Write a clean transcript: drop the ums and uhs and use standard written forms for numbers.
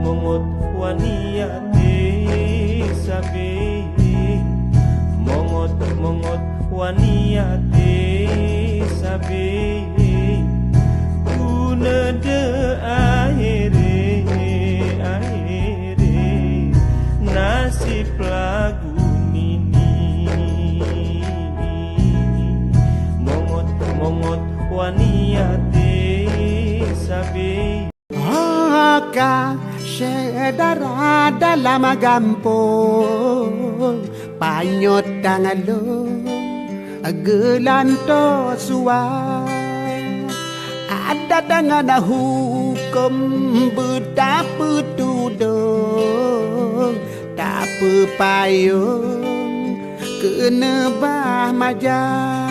Mongot waniyate sabi, mongot waniyate sabi, kunade akhire nasib lagu nini. Mongot waniyate sabi. Sedara dalam gampong panyot tangalo gelanto suai ada dengan hukum betapa tudung tak payung kena bah majang.